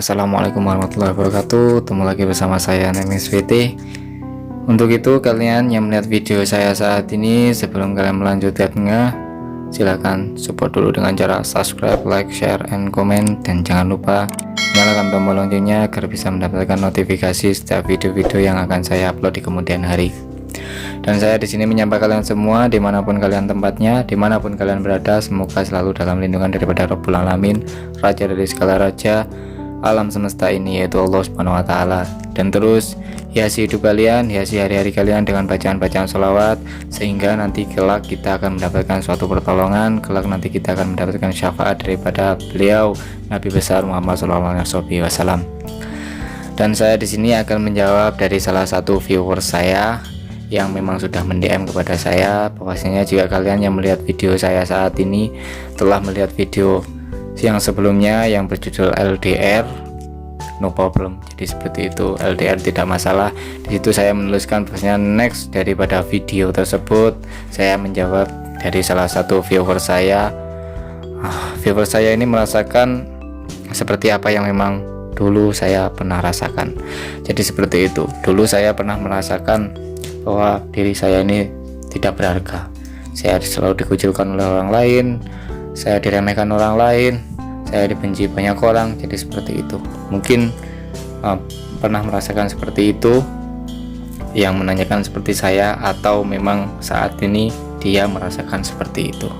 Assalamualaikum warahmatullahi wabarakatuh. Ketemu lagi bersama saya NMSVT. Untuk itu kalian yang melihat video saya saat ini, sebelum kalian melanjutkannya, silahkan support dulu dengan cara subscribe, like, share, and comment. Dan jangan lupa nyalakan tombol loncengnya agar bisa mendapatkan notifikasi setiap video-video yang akan saya upload di kemudian hari. Dan saya di sini menyapa kalian semua dimanapun kalian tempatnya, dimanapun kalian berada, semoga selalu dalam lindungan daripada Rabbul Alamin, Raja dari segala raja, alam semesta ini, yaitu Allah Subhanahu Wa Taala. Dan terus hiasi hidup kalian, hiasi hari-hari kalian dengan bacaan-bacaan sholawat, sehingga nanti kelak kita akan mendapatkan suatu pertolongan, kelak nanti kita akan mendapatkan syafaat daripada beliau Nabi besar Muhammad SAW. Dan saya di sini akan menjawab dari salah satu viewer saya yang memang sudah mendm kepada saya, bahwasanya jika kalian yang melihat video saya saat ini telah melihat video yang sebelumnya yang berjudul LDR, no problem. Jadi seperti itu, LDR tidak masalah. Di situ saya menuliskan bahwasanya next daripada video tersebut saya menjawab dari salah satu viewer saya. Viewer saya ini merasakan seperti apa yang memang dulu saya pernah rasakan. Jadi seperti itu, dulu saya pernah merasakan bahwa diri saya ini tidak berharga. Saya selalu dikucilkan oleh orang lain, saya diremehkan orang lain, saya dibenci banyak orang. Jadi seperti itu. Mungkin pernah merasakan seperti itu, yang menanyakan seperti saya, atau memang saat ini dia merasakan seperti itu.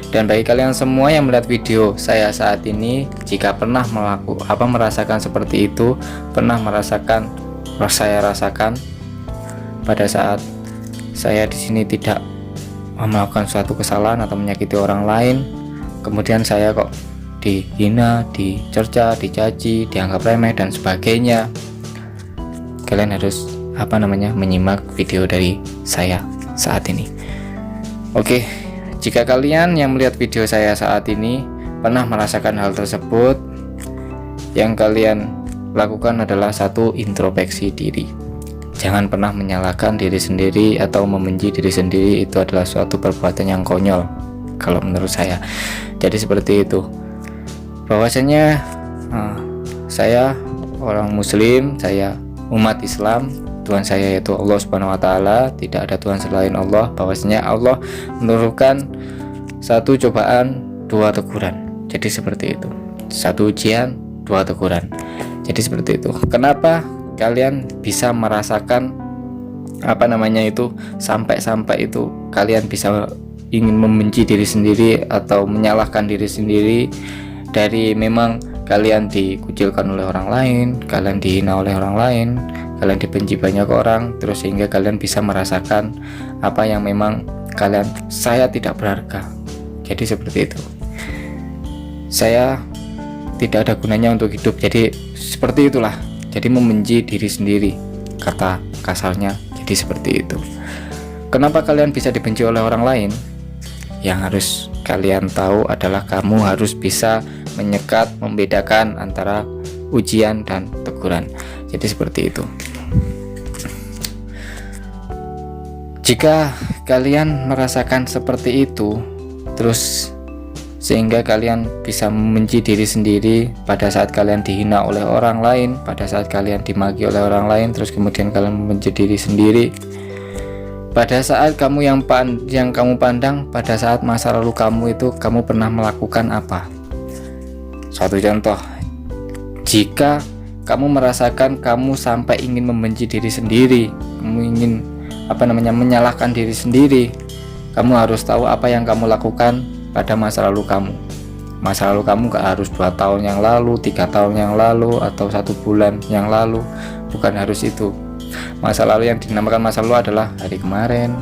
Dan bagi kalian semua yang melihat video saya saat ini, jika pernah merasakan seperti itu, pernah merasakan saya rasakan pada saat saya di sini tidak melakukan suatu kesalahan atau menyakiti orang lain, kemudian saya kok dihina, dicerca, dicaci, dianggap remeh dan sebagainya. Kalian harus menyimak video dari saya saat ini. Oke, jika kalian yang melihat video saya saat ini pernah merasakan hal tersebut, yang kalian lakukan adalah satu, introspeksi diri. Jangan pernah menyalahkan diri sendiri atau membenci diri sendiri, itu adalah suatu perbuatan yang konyol kalau menurut saya. Jadi seperti itu, bahwasanya saya orang muslim, saya umat Islam, Tuhan saya yaitu Allah Subhanahu Wa Taala, tidak ada Tuhan selain Allah. Bahwasanya Allah menurunkan satu cobaan, dua teguran. Jadi seperti itu, satu ujian, dua teguran. Jadi seperti itu. Kenapa kalian bisa merasakan sampai itu kalian bisa ingin membenci diri sendiri atau menyalahkan diri sendiri, dari memang kalian dikucilkan oleh orang lain, kalian dihina oleh orang lain, kalian dibenci banyak orang, terus sehingga kalian bisa merasakan apa yang memang saya tidak berharga. Jadi seperti itu, saya tidak ada gunanya untuk hidup. Jadi seperti itulah. Jadi membenci diri sendiri, kata kasarnya. Jadi seperti itu. Kenapa kalian bisa dibenci oleh orang lain? Yang harus kalian tahu adalah kamu harus bisa menyekat, membedakan antara ujian dan teguran. Jadi seperti itu. Jika kalian merasakan seperti itu, terus sehingga kalian bisa membenci diri sendiri pada saat kalian dihina oleh orang lain, pada saat kalian dimaki oleh orang lain, terus kemudian kalian membenci diri sendiri pada saat kamu yang kamu pandang pada saat masa lalu kamu itu, kamu pernah melakukan apa. Suatu contoh, jika kamu merasakan kamu sampai ingin membenci diri sendiri, kamu ingin menyalahkan diri sendiri, kamu harus tahu apa yang kamu lakukan pada masa lalu kamu. Masa lalu kamu gak harus 2 tahun yang lalu, 3 tahun yang lalu, atau 1 bulan yang lalu. Bukan harus itu. Masa lalu yang dinamakan masa lalu adalah hari kemarin.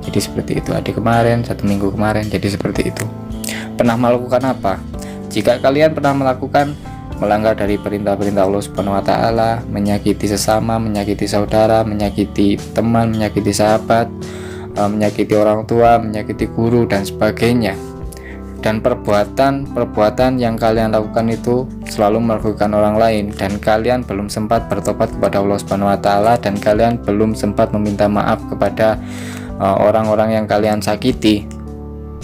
Jadi seperti itu, hari kemarin, 1 minggu kemarin. Jadi seperti itu. Pernah melakukan apa? Jika kalian pernah melanggar dari perintah-perintah Allah Subhanahu Wa Taala, menyakiti sesama, menyakiti saudara, menyakiti teman, menyakiti sahabat, menyakiti orang tua, menyakiti guru dan sebagainya, dan perbuatan yang kalian lakukan itu selalu merugikan orang lain, dan kalian belum sempat bertobat kepada Allah Subhanahu Wa Taala, dan kalian belum sempat meminta maaf kepada orang-orang yang kalian sakiti,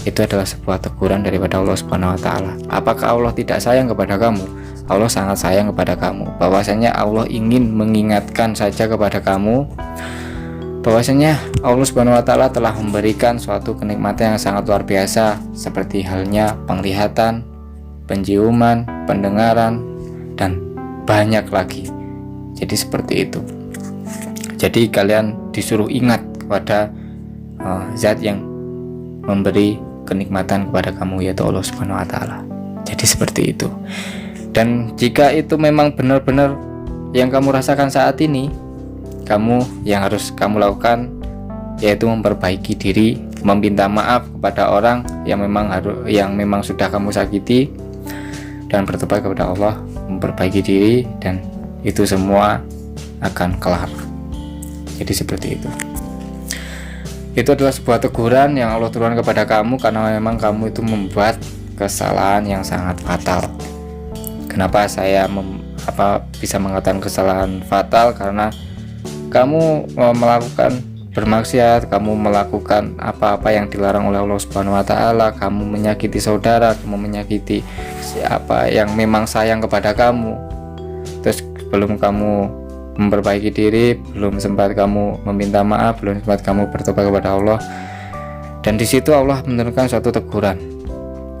itu adalah sebuah teguran daripada Allah Subhanahu Wa Taala. Apakah Allah tidak sayang kepada kamu? Allah sangat sayang kepada kamu, bahwasanya Allah ingin mengingatkan saja kepada kamu bahwasanya Allah Subhanahu wa taala telah memberikan suatu kenikmatan yang sangat luar biasa, seperti halnya penglihatan, penciuman, pendengaran, dan banyak lagi. Jadi seperti itu. Jadi kalian disuruh ingat kepada zat yang memberi kenikmatan kepada kamu, yaitu Allah Subhanahu wa taala. Jadi seperti itu. Dan jika itu memang benar-benar yang kamu rasakan saat ini, kamu yang harus kamu lakukan yaitu memperbaiki diri, meminta maaf kepada orang yang memang sudah kamu sakiti, dan bertobat kepada Allah, memperbaiki diri, dan itu semua akan kelar. Jadi seperti itu. Itu adalah sebuah teguran yang Allah turunkan kepada kamu karena memang kamu itu membuat kesalahan yang sangat fatal. Kenapa saya bisa mengatakan kesalahan fatal? Karena kamu melakukan bermaksiat, kamu melakukan apa-apa yang dilarang oleh Allah Subhanahu wa taala, kamu menyakiti saudara, kamu menyakiti siapa yang memang sayang kepada kamu. Terus belum kamu memperbaiki diri, belum sempat kamu meminta maaf, belum sempat kamu bertobat kepada Allah. Dan di situ Allah menurunkan suatu teguran.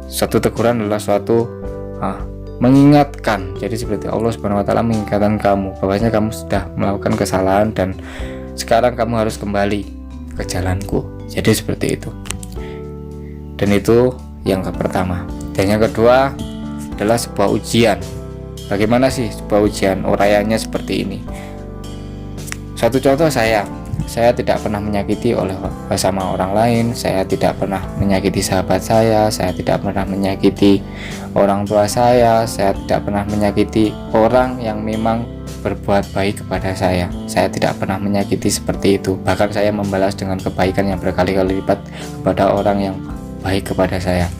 Suatu teguran adalah suatu mengingatkan. Jadi seperti Allah Subhanahu wa taala mengingatkan kamu bahwasanya kamu sudah melakukan kesalahan dan sekarang kamu harus kembali ke jalanku. Jadi seperti itu. Dan itu yang pertama. Dan yang kedua adalah sebuah ujian. Bagaimana sih sebuah ujian? Urayanya seperti ini. Satu contoh, saya tidak pernah menyakiti sama orang lain, saya tidak pernah menyakiti sahabat saya tidak pernah menyakiti orang tua saya tidak pernah menyakiti orang yang memang berbuat baik kepada saya tidak pernah menyakiti seperti itu. Bahkan saya membalas dengan kebaikan yang berkali-kali lipat kepada orang yang baik kepada saya.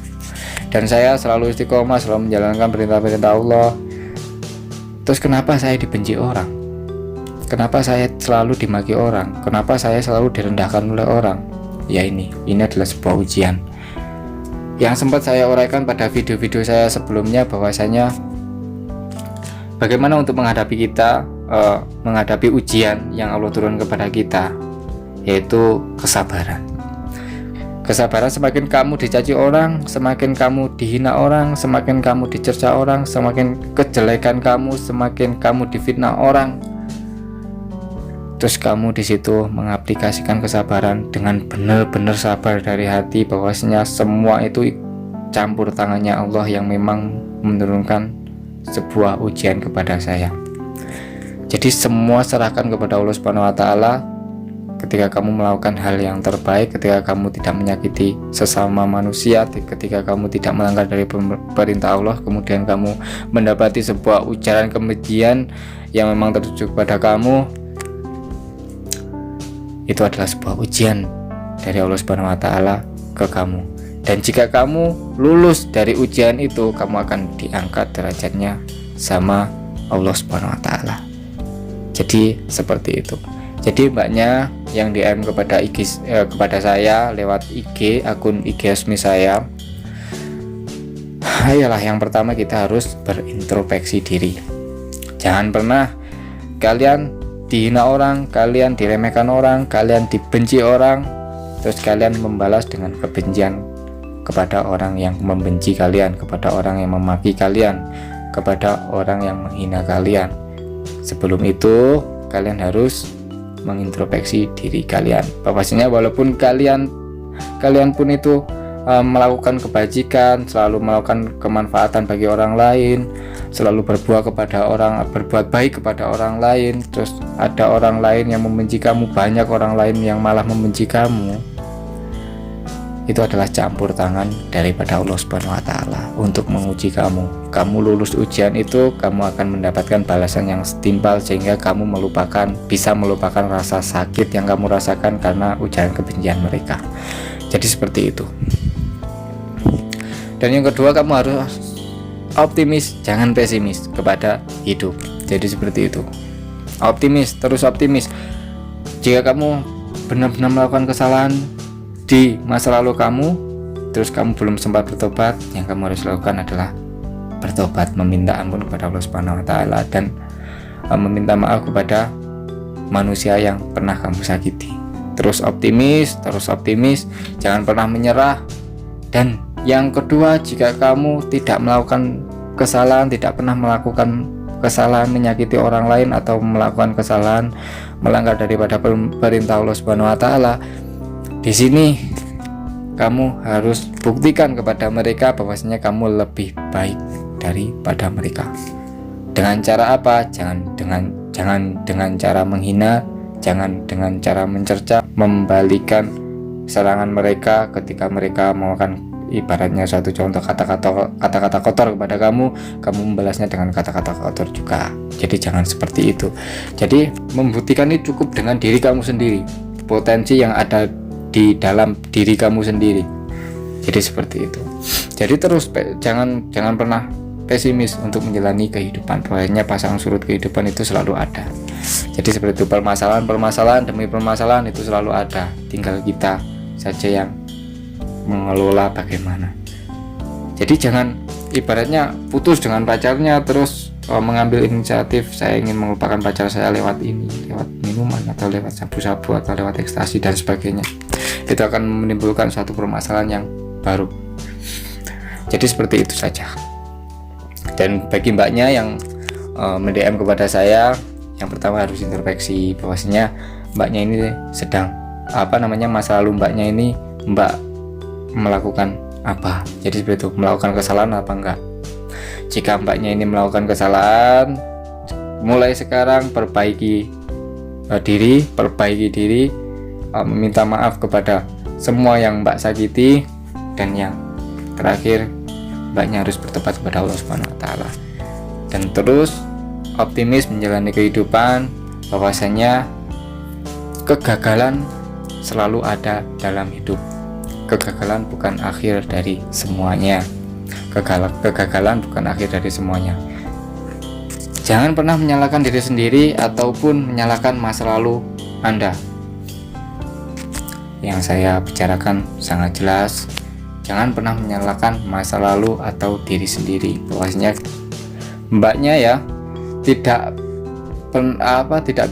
Dan saya selalu istiqomah, selalu menjalankan perintah-perintah Allah. Terus kenapa saya dibenci orang? Kenapa saya selalu dimaki orang? Kenapa saya selalu direndahkan oleh orang? Ya ini adalah sebuah ujian yang sempat saya uraikan pada video-video saya sebelumnya, bahwasanya bagaimana untuk menghadapi menghadapi ujian yang Allah turun kepada kita, yaitu kesabaran. Kesabaran, semakin kamu dicaci orang, semakin kamu dihina orang, semakin kamu dicerca orang, semakin kejelekan kamu, semakin kamu difitnah orang. Terus kamu di situ mengaplikasikan kesabaran dengan benar-benar sabar dari hati, bahwasanya semua itu campur tangannya Allah yang memang menurunkan sebuah ujian kepada saya. Jadi semua serahkan kepada Allah Subhanahu wa taala. Ketika kamu melakukan hal yang terbaik, ketika kamu tidak menyakiti sesama manusia, ketika kamu tidak melanggar dari perintah Allah, kemudian kamu mendapati sebuah ujaran kebencian yang memang tertuju kepada kamu, itu adalah sebuah ujian dari Allah Subhanahu wa taala ke kamu. Dan jika kamu lulus dari ujian itu, kamu akan diangkat derajatnya sama Allah Subhanahu wa taala. Jadi seperti itu. Jadi mbaknya yang DM kepada saya lewat IG, akun IG resmi saya. Ayolah, yang pertama kita harus berintrospeksi diri. Jangan pernah kalian dihina orang, kalian diremehkan orang, kalian dibenci orang, terus kalian membalas dengan kebencian kepada orang yang membenci kalian, kepada orang yang memaki kalian, kepada orang yang menghina kalian. Sebelum itu kalian harus mengintrospeksi diri kalian, bahwasanya walaupun kalian pun itu melakukan kebajikan, selalu melakukan kemanfaatan bagi orang lain, selalu berbuat baik kepada orang lain, terus ada orang lain yang membenci kamu, banyak orang lain yang malah membenci kamu, itu adalah campur tangan daripada Allah Subhanahu wa taala untuk menguji kamu. Kamu lulus ujian itu, kamu akan mendapatkan balasan yang setimpal, sehingga kamu bisa melupakan rasa sakit yang kamu rasakan karena ujaran kebencian mereka. Jadi seperti itu. Dan yang kedua, kamu harus optimis, jangan pesimis kepada hidup. Jadi seperti itu. Optimis, terus optimis. Jika kamu benar-benar melakukan kesalahan di masa lalu kamu, terus kamu belum sempat bertobat, yang kamu harus lakukan adalah bertobat, meminta ampun kepada Allah Subhanahu wa taala, dan meminta maaf kepada manusia yang pernah kamu sakiti. Terus optimis, jangan pernah menyerah. Dan yang kedua, jika kamu tidak melakukan kesalahan, tidak pernah melakukan kesalahan, menyakiti orang lain atau melakukan kesalahan, melanggar daripada perintah Allah Subhanahu wa taala, di sini kamu harus buktikan kepada mereka bahwasanya kamu lebih baik daripada mereka. Dengan cara apa? Jangan dengan cara menghina, jangan dengan cara mencerca, membalikan serangan mereka ketika mereka melakukan, ibaratnya suatu contoh, kata-kata kotor kepada kamu membalasnya dengan kata-kata kotor juga. Jadi jangan seperti itu. Jadi membuktikan ini cukup dengan diri kamu sendiri, potensi yang ada di dalam diri kamu sendiri. Jadi seperti itu. Jadi terus jangan pernah pesimis untuk menjalani kehidupan. Pokoknya pasang surut kehidupan itu selalu ada. Jadi seperti itu, permasalahan demi permasalahan itu selalu ada. Tinggal kita saja yang mengelola bagaimana. Jadi jangan ibaratnya putus dengan pacarnya terus mengambil inisiatif, saya ingin melupakan pacar saya lewat minuman atau lewat sabu-sabu atau lewat ekstasi dan sebagainya. Itu akan menimbulkan suatu permasalahan yang baru. Jadi seperti itu saja. Dan bagi mbaknya yang mendm kepada saya, yang pertama harus introspeksi bahwasanya mbaknya ini sedang masa lalu mbaknya ini mbak melakukan apa. Jadi seperti itu, melakukan kesalahan apa enggak. Jika mbaknya ini melakukan kesalahan, mulai sekarang perbaiki diri, meminta maaf kepada semua yang mbak sakiti, dan yang terakhir mbaknya harus bertobat kepada Allah Subhanahu wa taala. Dan terus optimis menjalani kehidupan, bahwasanya kegagalan selalu ada dalam hidup. Kegagalan bukan akhir dari semuanya. Kegagalan bukan akhir dari semuanya. Jangan pernah menyalahkan diri sendiri ataupun menyalahkan masa lalu Anda. Yang saya bicarakan sangat jelas. Jangan pernah menyalahkan masa lalu atau diri sendiri. Bahwasanya mbaknya ya tidak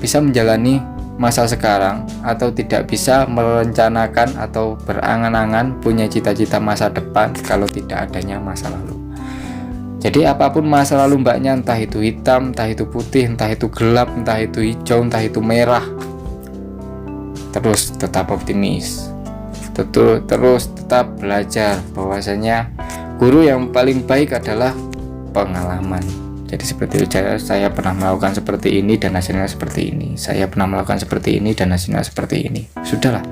bisa menjalani masa sekarang, atau tidak bisa merencanakan atau berangan-angan punya cita-cita masa depan kalau tidak adanya masa lalu. Jadi apapun masa lalu mbaknya, entah itu hitam, entah itu putih, entah itu gelap, entah itu hijau, entah itu merah, terus tetap optimis, terus tetap belajar. Bahwasanya guru yang paling baik adalah pengalaman. Jadi seperti itu, saya pernah melakukan seperti ini dan hasilnya seperti ini. Saya pernah melakukan seperti ini dan hasilnya seperti ini. Sudahlah,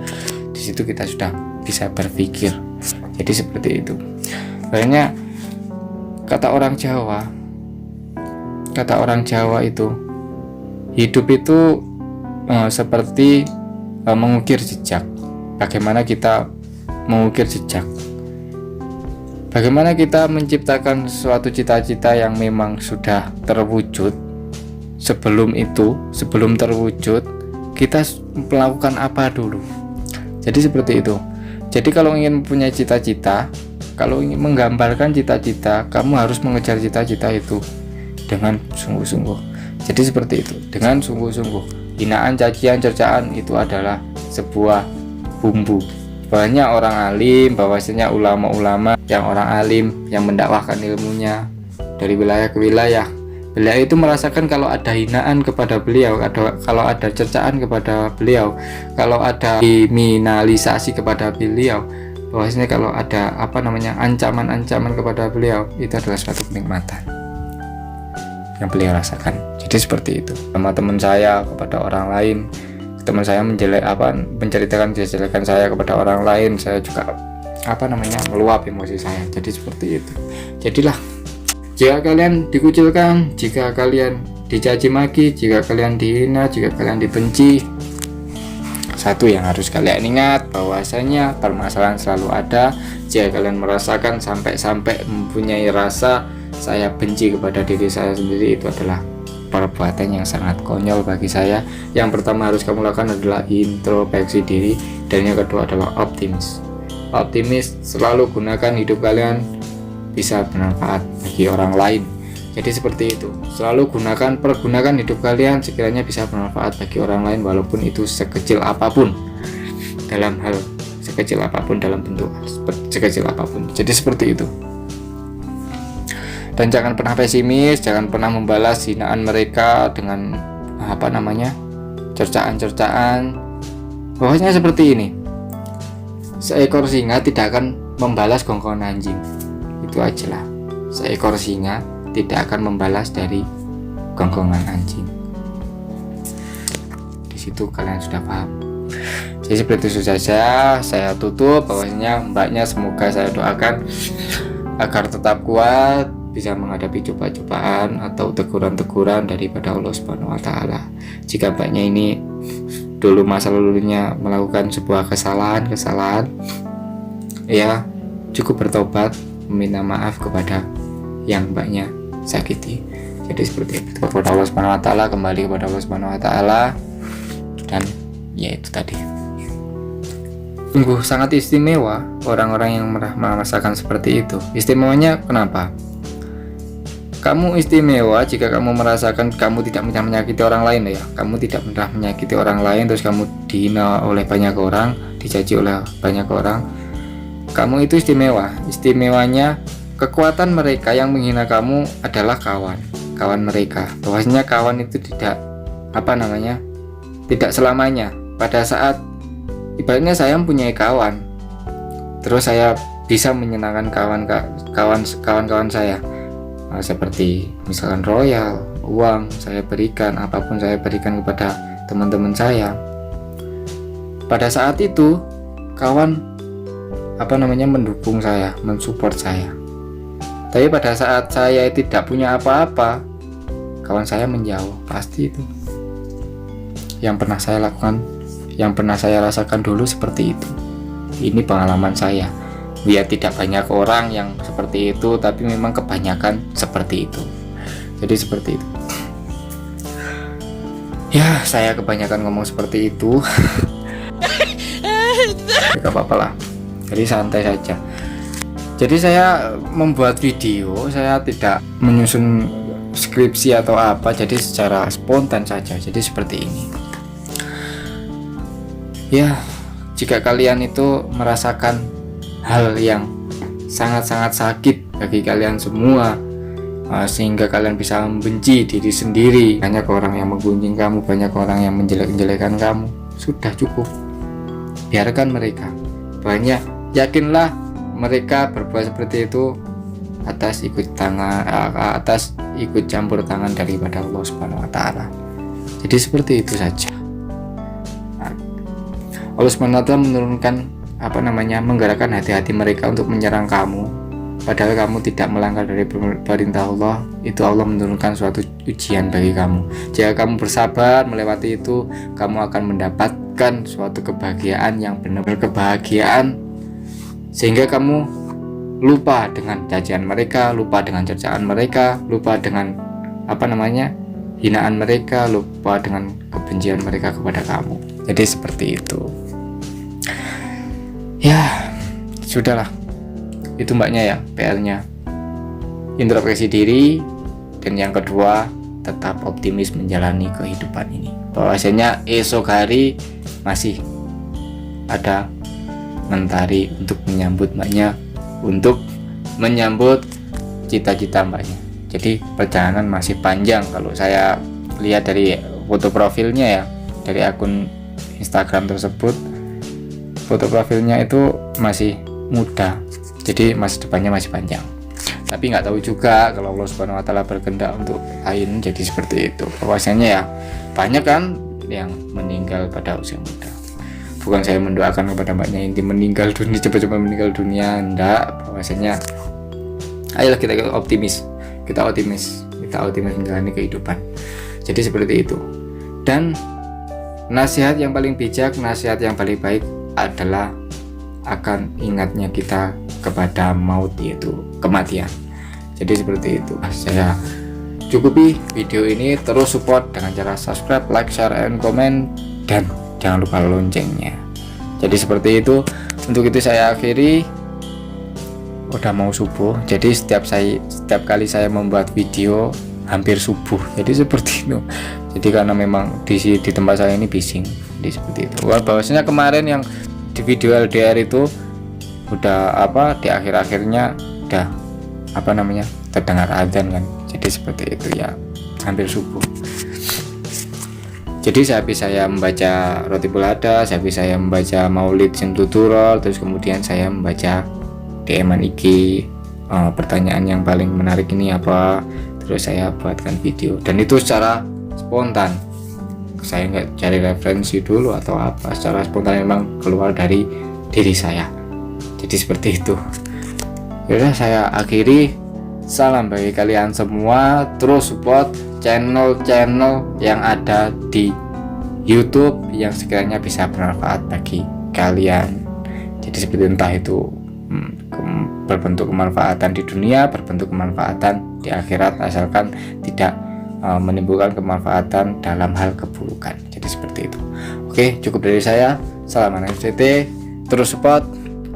di situ kita sudah bisa berpikir. Jadi seperti itu. Makanya kata orang Jawa itu, hidup itu seperti mengukir jejak. Bagaimana kita mengukir jejak? Bagaimana kita menciptakan suatu cita-cita yang memang sudah terwujud. Sebelum terwujud, kita melakukan apa dulu. Jadi seperti itu. Jadi kalau ingin punya cita-cita, kalau ingin menggambarkan cita-cita, kamu harus mengejar cita-cita itu dengan sungguh-sungguh. Jadi seperti itu, dengan sungguh-sungguh. Hinaan, cacian, cercaan itu adalah sebuah bumbu. Banyak orang alim, bahwasanya ulama-ulama yang orang alim yang mendakwahkan ilmunya dari wilayah ke wilayah, beliau itu merasakan kalau ada hinaan kepada beliau, kalau ada cercaan kepada beliau, kalau ada kriminalisasi kepada beliau, bahwasanya kalau ada ancaman-ancaman kepada beliau, itu adalah suatu kenikmatan yang beliau rasakan. Jadi seperti itu. Sama teman saya kepada orang lain, teman saya menceritakan kejelekan saya kepada orang lain, saya juga meluap emosi saya. Jadi seperti itu. Jadilah, jika kalian dikucilkan, jika kalian dicaci maki, jika kalian dihina, jika kalian dibenci, satu yang harus kalian ingat, bahwasanya permasalahan selalu ada. Jika kalian merasakan sampai mempunyai rasa saya benci kepada diri saya sendiri, itu adalah perbuatan yang sangat konyol bagi saya. Yang pertama harus kamu lakukan adalah introspeksi diri, dan yang kedua adalah optimis. Selalu gunakan hidup kalian bisa bermanfaat bagi orang lain. Jadi seperti itu, selalu pergunakan hidup kalian sekiranya bisa bermanfaat bagi orang lain, walaupun itu sekecil apapun, dalam hal sekecil apapun, dalam bentuk sekecil apapun. Jadi seperti itu. Dan jangan pernah pesimis, jangan pernah membalas hinaan mereka dengan cercaan-cercaan. Pokoknya seperti ini, seekor singa tidak akan membalas gonggongan anjing, itu aja lah. Seekor singa tidak akan membalas dari gonggongan anjing. Di situ kalian sudah paham. Jadi seperti itu saja saya tutup. Bahwasanya mbaknya semoga saya doakan agar tetap kuat, bisa menghadapi cobaan atau teguran-teguran daripada Allah Subhanahu wa taala. Jika mbaknya ini dulu masa lalunya melakukan sebuah kesalahan, ya cukup bertobat, meminta maaf kepada yang mbaknya sakiti. Jadi seperti itu, kepada Allah Subhanahu wa taala, kembali kepada Allah Subhanahu wa taala, dan ya itu tadi. Sungguh sangat istimewa orang-orang yang merasakan seperti itu. Istimewanya kenapa? Kamu istimewa jika kamu merasakan kamu tidak pernah menyakiti orang lain, ya. Kamu tidak pernah menyakiti orang lain, terus kamu dihina oleh banyak orang, dicaci oleh banyak orang. Kamu itu istimewa. Istimewanya kekuatan mereka yang menghina kamu adalah kawan mereka. Bahwasanya kawan itu tidak tidak selamanya. Pada saat ibaratnya saya mempunyai kawan, terus saya bisa menyenangkan kawan-kawan saya, seperti misalkan royal, uang saya berikan, apapun saya berikan kepada teman-teman saya. Pada saat itu kawan mendukung saya, mensupport saya. Tapi pada saat saya tidak punya apa-apa, kawan saya menjauh. Pasti itu yang pernah saya lakukan, yang pernah saya rasakan dulu seperti itu. Ini pengalaman saya. Ya tidak banyak orang yang seperti itu, tapi memang kebanyakan seperti itu. Jadi seperti itu. Ya, saya kebanyakan ngomong seperti itu. Gak apa-apa lah. Jadi santai saja. Jadi saya membuat video, saya tidak menyusun skripsi atau apa, jadi secara spontan saja. Jadi seperti ini. Ya, jika kalian itu merasakan hal yang sangat-sangat sakit bagi kalian semua, sehingga kalian bisa membenci diri sendiri, banyak orang yang menggunjing kamu, banyak orang yang menjelek-jelekan kamu, sudah cukup. Biarkan mereka. Yakinlah mereka berbuat seperti itu atas ikut campur tangan daripada Allah Subhanahu wa taala. Jadi seperti itu saja. Allah Subhanahu wa taala menurunkan menggerakkan hati-hati mereka untuk menyerang kamu, padahal kamu tidak melanggar dari perintah Allah. Itu Allah menurunkan suatu ujian bagi kamu. Jika kamu bersabar melewati itu, kamu akan mendapatkan suatu kebahagiaan yang benar-benar kebahagiaan, sehingga kamu lupa dengan cacian mereka, lupa dengan cercaan mereka, lupa dengan hinaan mereka, lupa dengan kebencian mereka kepada kamu. Jadi seperti itu. Ya, sudahlah. Itu mbaknya ya, PR-nya. Introspeksi diri, dan yang kedua, tetap optimis menjalani kehidupan ini. Bahwasanya esok hari masih ada mentari untuk menyambut mbaknya, untuk menyambut cita-cita mbaknya. Jadi perjalanan masih panjang. Kalau saya lihat dari foto profilnya ya, dari akun Instagram tersebut, foto profilnya itu masih muda, jadi masa depannya masih panjang. Tapi nggak tahu juga kalau Allah Subhanahu wa taala berkehendak untuk lain, jadi seperti itu. Bahwasanya ya banyak kan yang meninggal pada usia muda. Bukan saya mendoakan kepada mbaknya inti meninggal dunia, cepat-cepat meninggal dunia, enggak. Bahwasanya ayolah kita optimis menjalani kehidupan. Jadi seperti itu. Dan nasihat yang paling bijak, nasihat yang paling baik adalah akan ingatnya kita kepada maut, yaitu kematian. Jadi seperti itu. Saya cukupi video ini, terus support dengan cara subscribe, like, share, and comment, dan jangan lupa loncengnya. Jadi seperti itu. Untuk itu saya akhiri. udah mau subuh, jadi setiap kali saya membuat video hampir subuh, jadi seperti itu. Jadi karena memang di tempat saya ini bising, jadi seperti itu. Bahwasanya kemarin yang di video LDR itu udah di akhir-akhirnya udah terdengar adzan kan, jadi seperti itu ya, hampir subuh. Jadi sehabis saya membaca roti Bulada, sehabis saya membaca Maulid Simtuturol, terus kemudian saya membaca DM-an IG, pertanyaan yang paling menarik ini apa, terus saya buatkan video, dan itu secara spontan, saya nggak cari referensi dulu atau apa, secara spontan memang keluar dari diri saya, jadi seperti itu. Yaudah, saya akhiri. Salam bagi kalian semua, terus support channel-channel yang ada di YouTube yang sekiranya bisa bermanfaat bagi kalian. Jadi seperti entah itu berbentuk kemanfaatan di dunia, berbentuk kemanfaatan di akhirat, asalkan tidak menimbulkan kemanfaatan dalam hal keburukan. Jadi seperti itu. Oke, cukup dari saya. Salam NMCT, terus support.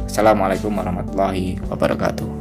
Assalamualaikum warahmatullahi wabarakatuh.